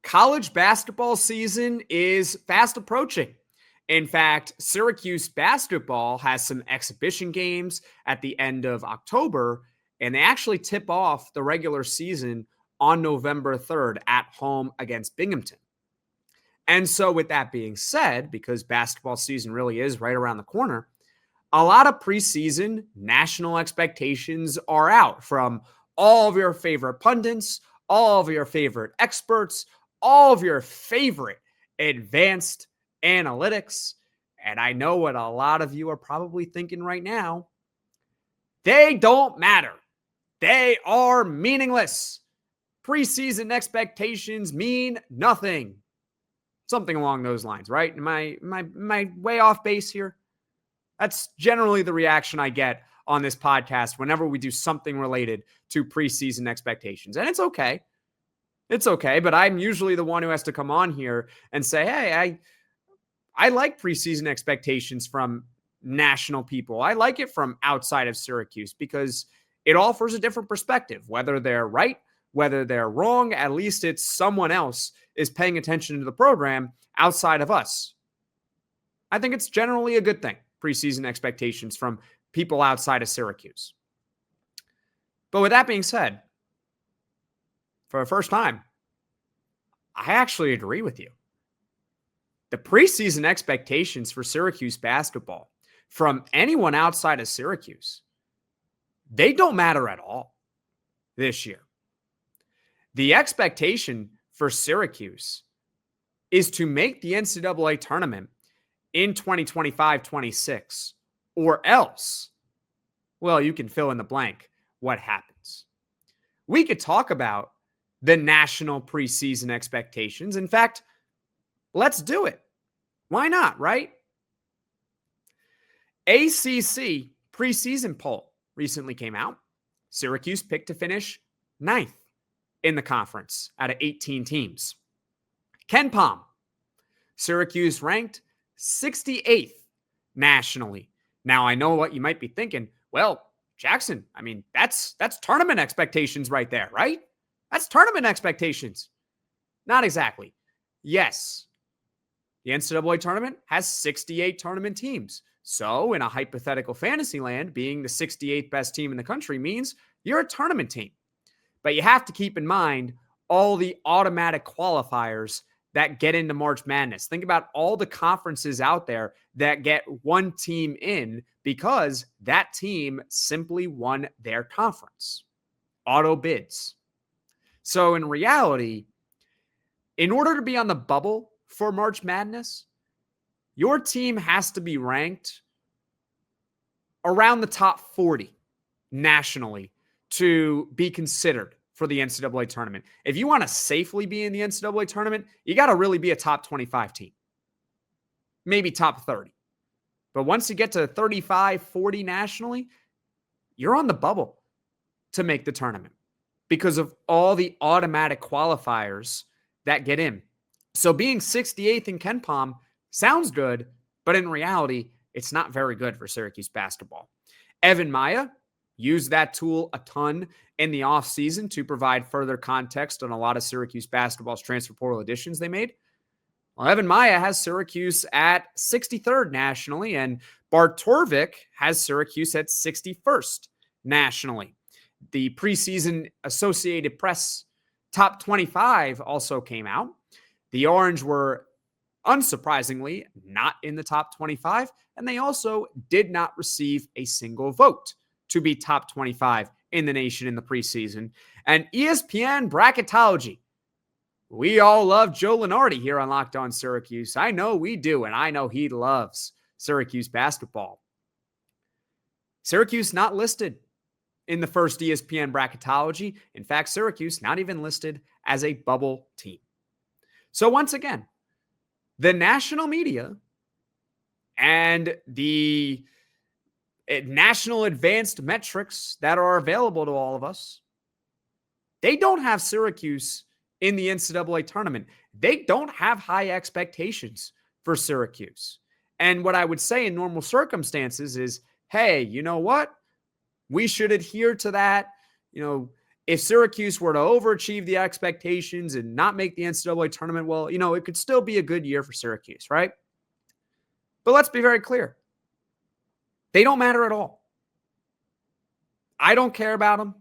College basketball season is fast approaching. In fact, Syracuse basketball has some exhibition games at the end of October, and they actually tip off the regular season on November 3rd at home against Binghamton. And so, with that being said, because basketball season really is right around the corner, a lot of preseason national expectations are out from all of your favorite pundits, all of your favorite experts, all of your favorite advanced analytics. And I know what a lot of you are probably thinking right now. They don't matter. They are meaningless. Preseason expectations mean nothing. Something along those lines, right? Am I way off base here? That's generally the reaction I get on this podcast whenever we do something related to preseason expectations. And it's okay. It's okay, but I'm usually the one who has to come on here and say, hey, I like preseason expectations from national people. I like it from outside of Syracuse because it offers a different perspective. Whether they're right, whether they're wrong, at least it's someone else is paying attention to the program outside of us. I think it's generally a good thing, preseason expectations from people outside of Syracuse. But with that being said, for the first time, I actually agree with you. The preseason expectations for Syracuse basketball from anyone outside of Syracuse, they don't matter at all this year. The expectation for Syracuse is to make the NCAA tournament in 2025-26, or else, well, you can fill in the blank what happens. We could talk about the national preseason expectations. In fact, let's do it. Why not, right? ACC preseason poll recently came out. Syracuse picked to finish 9th in the conference out of 18 teams. KenPom, Syracuse ranked 68th nationally. Now, I know what you might be thinking. Well, Jackson, I mean, that's tournament expectations right there, right? That's tournament expectations. Not exactly. Yes, the NCAA tournament has 68 tournament teams. So in a hypothetical fantasy land, being the 68th best team in the country means you're a tournament team. But you have to keep in mind all the automatic qualifiers that get into March Madness. Think about all the conferences out there that get one team in because that team simply won their conference. Auto bids. So in reality, in order to be on the bubble for March Madness, your team has to be ranked around the top 40 nationally to be considered for the NCAA tournament. If you want to safely be in the NCAA tournament, you got to really be a top 25 team, maybe top 30. But once you get to 35, 40 nationally, you're on the bubble to make the tournament because of all the automatic qualifiers that get in. So being 68th in KenPom sounds good, but in reality, it's not very good for Syracuse basketball. Evan Maya used that tool a ton in the offseason to provide further context on a lot of Syracuse basketball's transfer portal additions they made. Well, Evan Maya has Syracuse at 63rd nationally, and Bart Torvik has Syracuse at 61st nationally. The preseason Associated Press top 25 also came out. The Orange were, unsurprisingly, not in the top 25, and they also did not receive a single vote to be top 25 in the nation in the preseason. And ESPN bracketology. We all love Joe Lenardi here on Locked On Syracuse. I know we do, and I know he loves Syracuse basketball. Syracuse not listed in the first ESPN bracketology. In fact, Syracuse not even listed as a bubble team. So once again, the national media and the national advanced metrics that are available to all of us, they don't have Syracuse in the NCAA tournament. They don't have high expectations for Syracuse. And what I would say in normal circumstances is, hey, you know what? We should adhere to that, if Syracuse were to overachieve the expectations and not make the NCAA tournament, well, it could still be a good year for Syracuse, right? But let's be very clear. They don't matter at all. I don't care about them.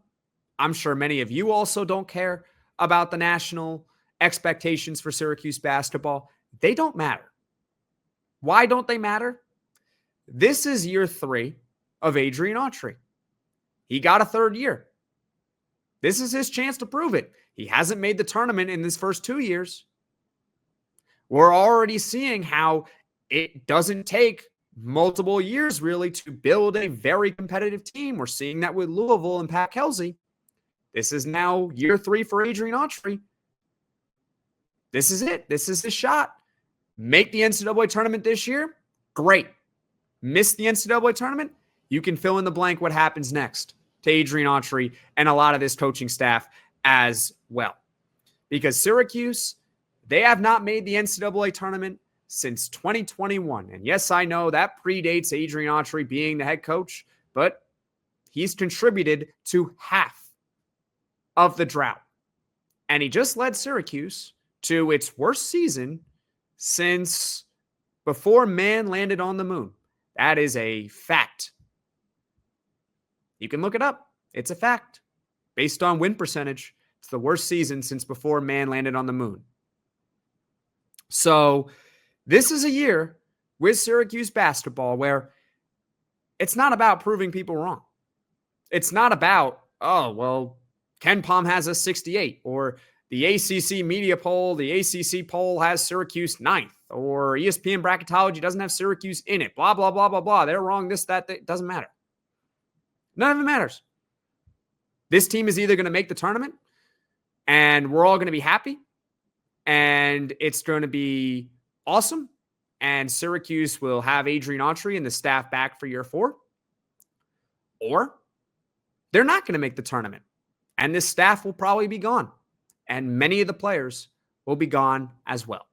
I'm sure many of you also don't care about the national expectations for Syracuse basketball. They don't matter. Why don't they matter? This is year 3 of Adrian Autry. He got a third year. This is his chance to prove it. He hasn't made the tournament in his first 2 years. We're already seeing how it doesn't take multiple years really to build a very competitive team. We're seeing that with Louisville and Pat Kelsey. This is now year 3 for Adrian Autry. This is it. This is his shot. Make the NCAA tournament this year? Great. Miss the NCAA tournament? You can fill in the blank what happens next to Adrian Autry and a lot of this coaching staff as well. Because Syracuse, they have not made the NCAA tournament since 2021. And yes, I know that predates Adrian Autry being the head coach, but he's contributed to half of the drought. And he just led Syracuse to its worst season since before man landed on the moon. That is a fact. You can look it up. It's a fact. Based on win percentage, it's the worst season since before man landed on the moon. So this is a year with Syracuse basketball where it's not about proving people wrong. It's not about, Ken Pom has a 68, or the ACC media poll, the ACC poll has Syracuse 9th, or ESPN bracketology doesn't have Syracuse in it, blah, blah, blah, blah, blah. They're wrong, this, that. It doesn't matter. None of it matters. This team is either going to make the tournament and we're all going to be happy and it's going to be awesome and Syracuse will have Adrian Autry and the staff back for year 4, or they're not going to make the tournament and this staff will probably be gone and many of the players will be gone as well.